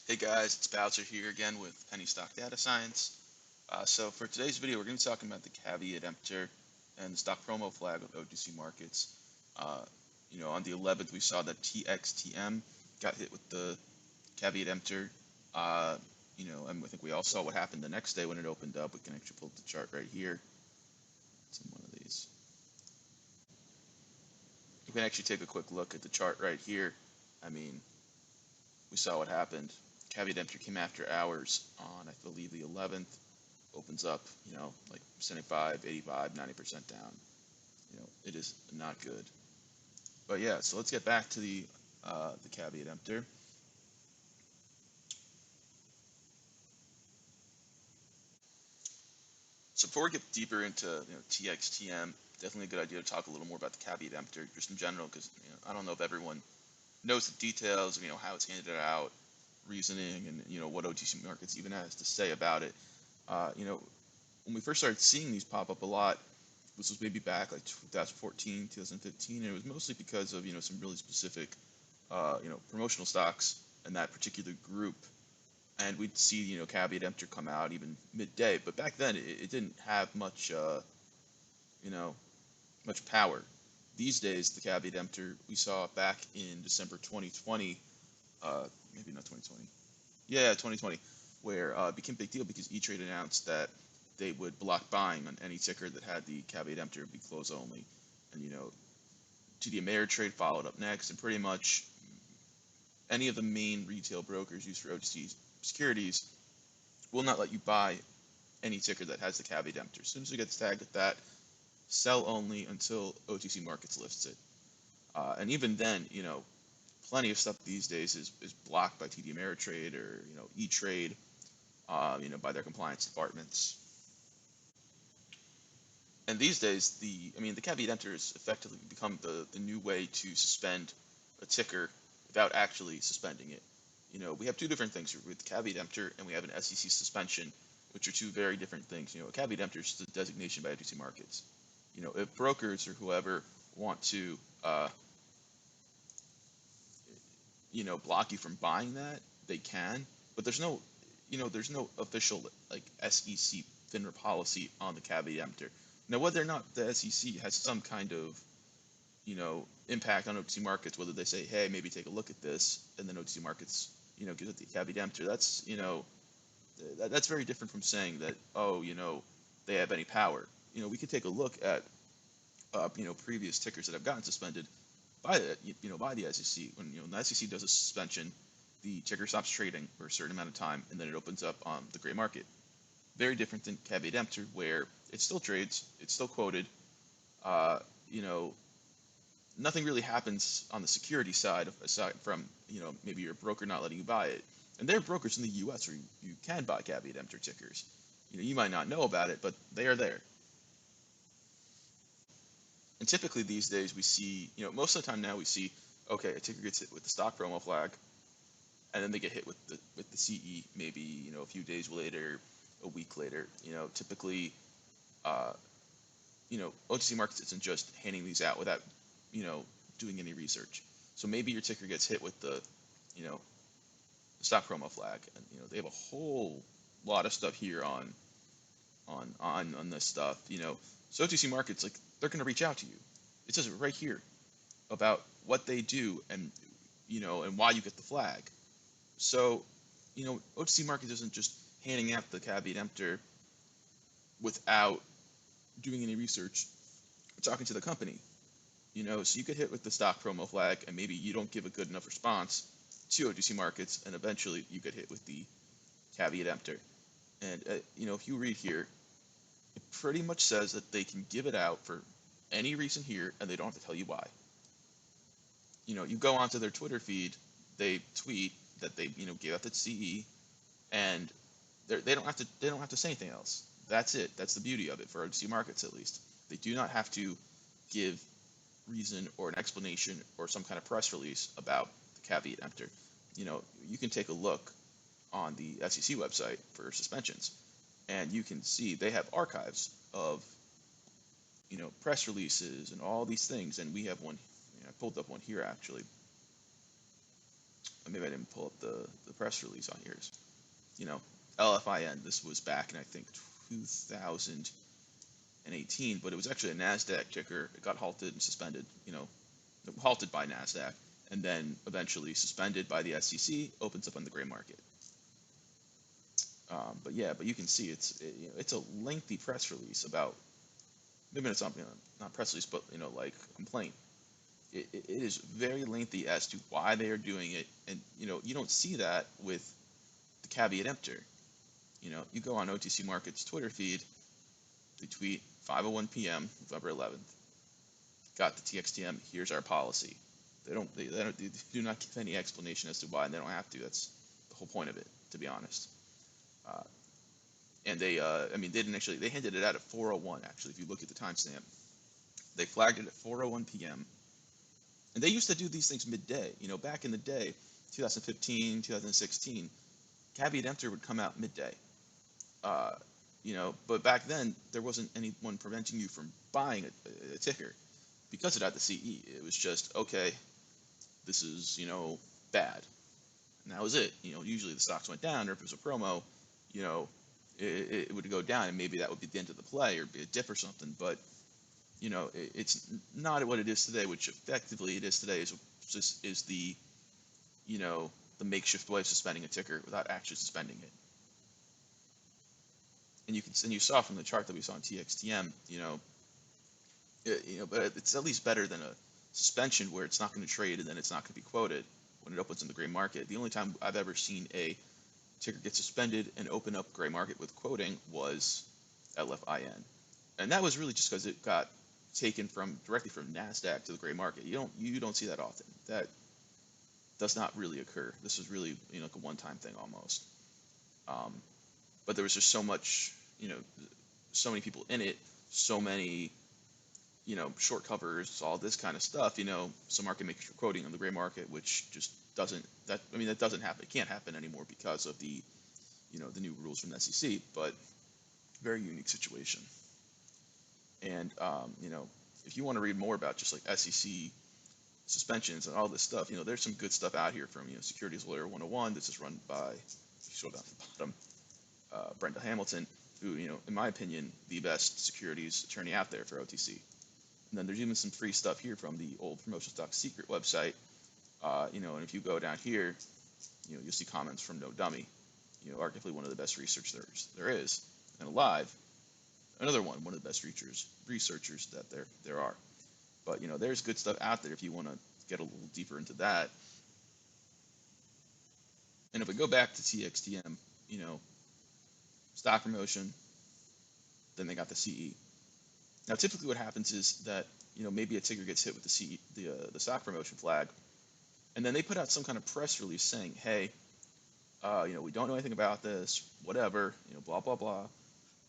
Hey guys, it's Bowser here again with Penny Stock Data Science. So for today's video, we're going to be talking about the Caveat Emptor and the stock promo flag with OTC markets. Uh, on the 11th, we saw that TXTM got hit with the Caveat Emptor. And I think we all saw what happened the next day when it opened up. We can actually pull up the chart right here. It's in one of these. You can actually take a quick look at the chart right here. I mean, we saw what happened. Caveat Emptor came after hours on, I believe, the 11th. Opens up, like 75, 85, 90% down. It is not good. But yeah, so let's get back to the Caveat Emptor. So before we get deeper into TXTM, definitely a good idea to talk a little more about the Caveat Emptor just in general, because I don't know if everyone knows the details of how it's handed out, reasoning, and what OTC markets even has to say about it. When we first started seeing these pop up a lot, this was maybe back like 2014, 2015, and it was mostly because of some really specific promotional stocks in that particular group, and we'd see Caveat Emptor come out even midday. But back then, it didn't have much you know much power. These days, the Caveat Emptor we saw back in December 2020, maybe not 2020, yeah, 2020, where it became a big deal because E-Trade announced that they would block buying on any ticker that had the Caveat Emptor be close only. And TD Ameritrade followed up next, and pretty much any of the main retail brokers used for OTC securities will not let you buy any ticker that has the Caveat Emptor. As soon as it gets tagged with that, sell only until OTC Markets lists it. And even then, plenty of stuff these days is blocked by TD Ameritrade or E-Trade, by their compliance departments. And these days, the Caveat Emptor has effectively become the new way to suspend a ticker without actually suspending it. We have two different things with Caveat Emptor, and we have an SEC suspension, which are two very different things. A Caveat Emptor is the designation by OTC markets. If brokers or whoever want to, block you from buying that, they can, but there's no official like SEC FINRA policy on the Caveat Emptor. Now, whether or not the SEC has some kind of impact on OTC markets, whether they say, hey, maybe take a look at this, and then OTC markets, gives it the Caveat Emptor, that's very different from saying that, oh, they have any power. We could take a look at, previous tickers that have gotten suspended by the SEC. When the SEC does a suspension, the ticker stops trading for a certain amount of time, and then it opens up on the gray market. Very different than Caveat Emptor, where it still trades, it's still quoted. Uh, you know, Nothing really happens on the security side aside from maybe your broker not letting you buy it. And there are brokers in the U.S. where you can buy Caveat Emptor tickers. You might not know about it, but they are there. And typically these days we see, most of the time now we see, okay, a ticker gets hit with the stock promo flag, and then they get hit with the CE maybe a few days later, a week later. Typically, uh, OTC markets isn't just handing these out without you know doing any research. So maybe your ticker gets hit with you know the stock promo flag, and they have a whole lot of stuff here on this stuff. So OTC markets, like, they're going to reach out to you. It says it right here about what they do, and why you get the flag. So OTC markets isn't just handing out the Caveat Emptor without doing any research, talking to the company. So you get hit with the stock promo flag, and maybe you don't give a good enough response to OTC markets, and eventually you get hit with the Caveat Emptor. And if you read here, it pretty much says that they can give it out for any reason here, and they don't have to tell you why. You go onto their Twitter feed, they tweet that they gave out the CE, and they don't have to say anything else. That's it. That's the beauty of it for OTC markets, at least. They do not have to give reason or an explanation or some kind of press release about the Caveat Emptor. You can take a look on the SEC website for suspensions, and you can see they have archives of press releases and all these things. And we have one. I pulled up one here actually. maybe I didn't pull up the press release on yours. You know, LFIN. This was back in I think 2018, but it was actually a Nasdaq ticker. It got halted and suspended. Halted by Nasdaq, and then eventually suspended by the SEC. Opens up on the gray market. But yeah, but you can see it's a lengthy press release about, maybe it's not, not press release, but like complaint. It is very lengthy as to why they are doing it, and you don't see that with the Caveat Emptor. You go on OTC Markets Twitter feed, they tweet 5:01 p.m. November 11th. Got the TXTM. Here's our policy. They do not give any explanation as to why, and they don't have to. That's the whole point of it, to be honest. And they, they didn't actually. They handed it out at 4:01. Actually, if you look at the timestamp, they flagged it at 4:01 p.m. And they used to do these things midday. Back in the day, 2015, 2016, Caveat Emptor would come out midday. But back then there wasn't anyone preventing you from buying a ticker because it had the CE. It was just, okay, this is bad, and that was it. Usually the stocks went down, or if it was a promo, it would go down, and maybe that would be the end of the play or be a dip or something. But it's not what it is today, which effectively it is today is the the makeshift way of suspending a ticker without actually suspending it. And you saw from the chart that we saw in TXTM, but it's at least better than a suspension where it's not going to trade and then it's not going to be quoted when it opens in the gray market. The only time I've ever seen a ticker get suspended and open up gray market with quoting was LFIN, and that was really just because it got taken directly from Nasdaq to the gray market. You don't see that often. That does not really occur. This is really like a one-time thing almost. But there was just so much, so many people in it, so many, short covers, all this kind of stuff. Some market makers were quoting on the gray market, which just doesn't. That doesn't happen. It can't happen anymore because of the, the new rules from the SEC. But very unique situation. And if you want to read more about just like SEC suspensions and all this stuff, there's some good stuff out here from Securities Lawyer 101. This is run by, if you scroll down to the bottom, Brenda Hamilton, who, in my opinion, the best securities attorney out there for OTC. And then there's even some free stuff here from the old Promotion Stock Secret website. And if you go down here, you'll see comments from No Dummy, arguably one of the best researchers there is, and alive. Another one of the best researchers that there are. But there's good stuff out there if you want to get a little deeper into that. And if we go back to TXTM, stock promotion, then they got the CE. Now, typically what happens is that, maybe a ticker gets hit with the CE, the stock promotion flag, and then they put out some kind of press release saying, hey, we don't know anything about this, whatever, blah, blah, blah.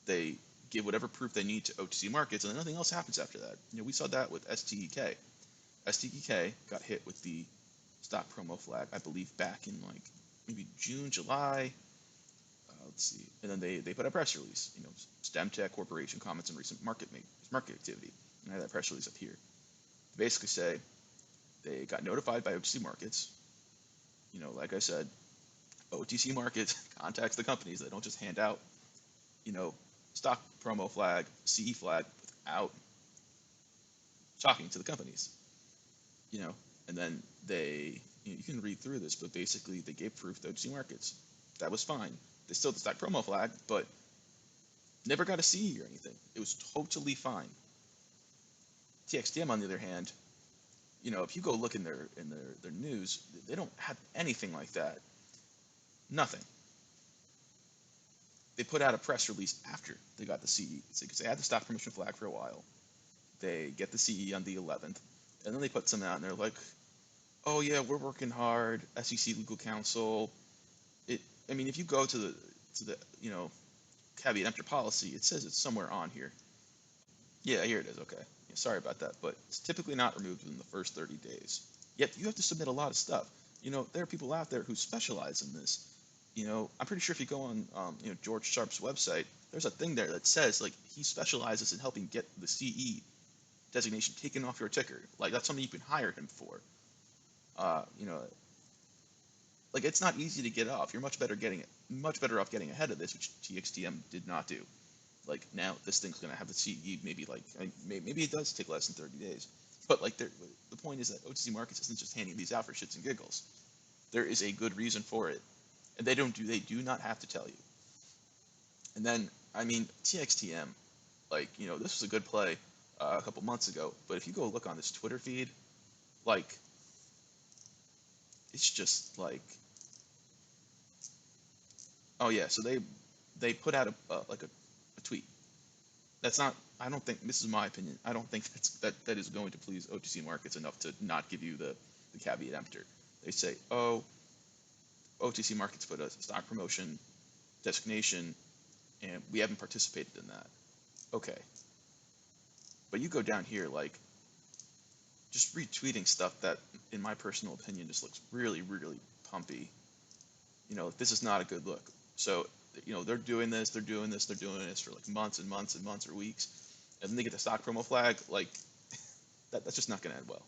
They give whatever proof they need to OTC markets, and then nothing else happens after that. We saw that with STEK. STEK got hit with the stock promo flag, I believe, back in like maybe June, July. Let's see. And then they put a press release, StemTech Corporation comments on recent market activity. And I have that press release up here. They basically say they got notified by OTC Markets. Like I said, OTC Markets contacts the companies. They don't just hand out, stock promo flag, CE flag without talking to the companies. And then they, you can read through this, but basically they gave proof to OTC Markets. That was fine. They still had the stock promo flag, but never got a CE or anything. It was totally fine. TXTM, on the other hand, if you go look in their news, they don't have anything like that. Nothing. They put out a press release after they got the CE. Because they had the stock promotion flag for a while. They get the CE on the 11th, and then they put some out, and they're like, "Oh yeah, we're working hard." SEC legal counsel. If you go to the Caveat Emptor policy, it says it's somewhere on here. Yeah, here it is. Okay. Yeah, sorry about that, but it's typically not removed within the first 30 days. Yet you have to submit a lot of stuff. There are people out there who specialize in this. I'm pretty sure if you go on, George Sharp's website, there's a thing there that says like he specializes in helping get the CE designation taken off your ticker. Like that's something you can hire him for. like it's not easy to get off. You're much better off getting ahead of this, which TXTM did not do. Like now, this thing's gonna have the CE maybe like maybe it does take less than 30 days, but like the point is that OTC Markets isn't just handing these out for shits and giggles. There is a good reason for it, and they do not have to tell you. And then I mean TXTM, like this was a good play a couple months ago, but if you go look on this Twitter feed, like it's just like, oh yeah, so they put out a tweet. That's not. I don't think this is my opinion. I don't think that is going to please OTC Markets enough to not give you the caveat emptor. They say, oh, OTC Markets put a stock promotion designation, and we haven't participated in that. Okay, but you go down here, like just retweeting stuff that, in my personal opinion, just looks really, really pumpy. This is not a good look. So, they're doing this, they're doing this, they're doing this for like months and months and months or weeks, and then they get the stock promo flag. Like that's just not going to end well.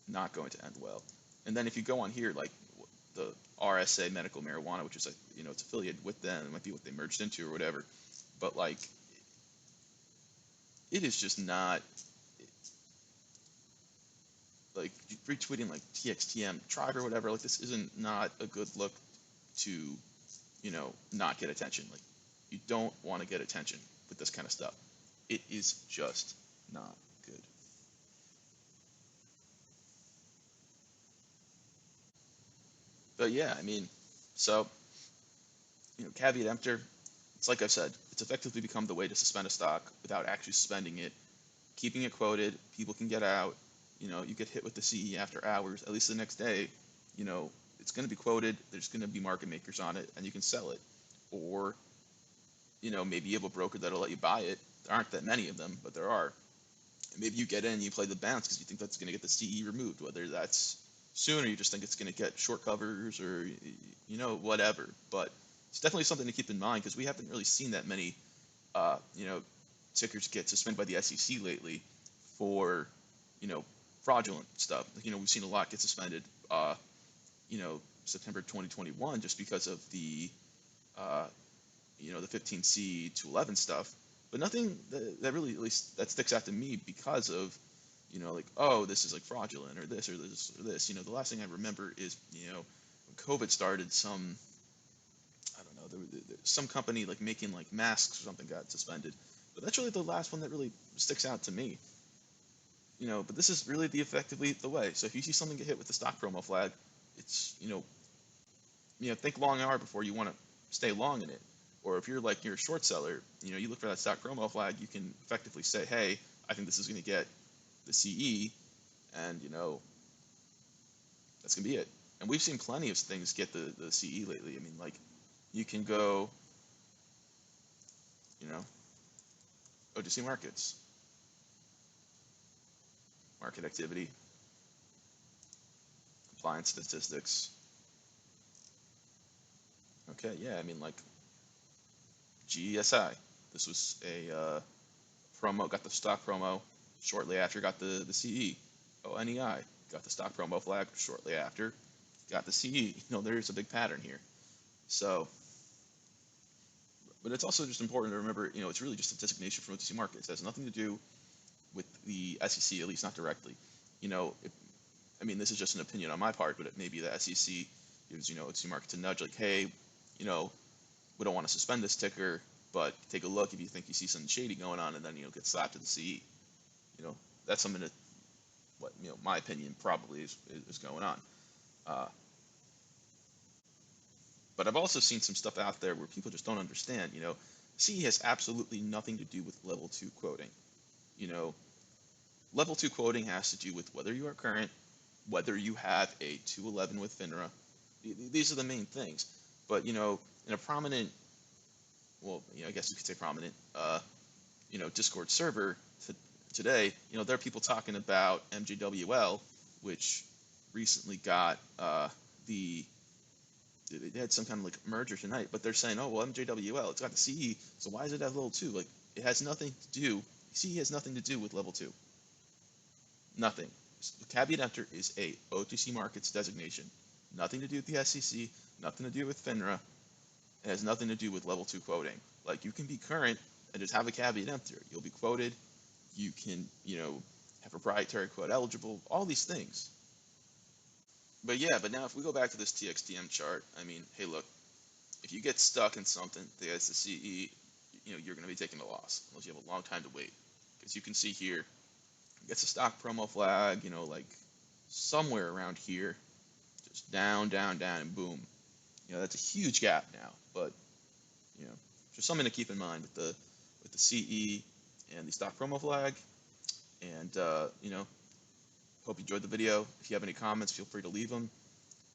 Not going to end well. And then if you go on here, like the RSA Medical Marijuana, which is like it's affiliated with them, it might be what they merged into or whatever, but like it is just not like retweeting like TXTM tribe or whatever. Like this isn't not a good look to not get attention. Like you don't want to get attention with this kind of stuff. It is just not good. But yeah, I mean, so caveat emptor. It's like I've said, it's effectively become the way to suspend a stock without actually suspending it, keeping it quoted. People can get out. You get hit with the CE after hours. At least the next day, it's going to be quoted. There's going to be market makers on it, and you can sell it. Or maybe you have a broker that'll let you buy it. There aren't that many of them, but there are. And maybe you get in and you play the bounce because you think that's going to get the CE removed, whether that's soon or you just think it's going to get short covers or whatever. But it's definitely something to keep in mind because we haven't really seen that many tickers get suspended by the SEC lately for fraudulent stuff. We've seen a lot get suspended September 2021 just because of the the 15C to 11 stuff, but nothing that really, at least that sticks out to me because of like, oh, this is like fraudulent or this or this or this. The last thing I remember is when COVID started, I don't know, some company like making like masks or something got suspended, but that's really the last one that really sticks out to me. But this is really effectively the way. So if you see something get hit with the stock promo flag, it's think long and hard before you want to stay long in it. Or if you're a short seller, you look for that stock promo flag, you can effectively say, hey, I think this is going to get the CE, and that's going to be it. And we've seen plenty of things get the CE lately. I mean, like you can go, OTC markets, market activity, compliance statistics. Okay, yeah, I mean like GSI. This was a promo, got the stock promo shortly after, got the CE. ONEI got the stock promo flag shortly after, got the CE. There's a big pattern here. So, but it's also just important to remember, it's really just a designation from OTC markets. It has nothing to do with the SEC, at least not directly. I mean, this is just an opinion on my part, but it may be the SEC gives, OTC markets a nudge like, hey, we don't want to suspend this ticker, but take a look if you think you see something shady going on, and then, get slapped to the CE. That's something that, what, my opinion probably is going on. But I've also seen some stuff out there where people just don't understand. CE has absolutely nothing to do with level 2 quoting. Level 2 quoting has to do with whether you are current, whether you have a 211 with FINRA. These are the main things. But, in a prominent, well, I guess you could say prominent, Discord server today, there are people talking about MJWL, which recently got they had some kind of like merger tonight, but they're saying, oh, well, MJWL, it's got the CE, so why is it at level 2? Like, it has nothing to do, CE has nothing to do with level 2. Nothing. Caveat emptor is a OTC markets designation. Nothing to do with the SEC, nothing to do with FINRA. It has nothing to do with level 2 quoting. Like, you can be current and just have a caveat emptor. You'll be quoted. You can, have proprietary quote eligible, all these things. But yeah, but now if we go back to this TXTM chart, I mean, hey, look, if you get stuck in something that's the CE, you're going to be taking a loss unless you have a long time to wait. Because you can see here, it gets a stock promo flag, like somewhere around here, just down, down, down, and boom. That's a huge gap now. But just something to keep in mind with the CE and the stock promo flag. And hope you enjoyed the video. If you have any comments, feel free to leave them.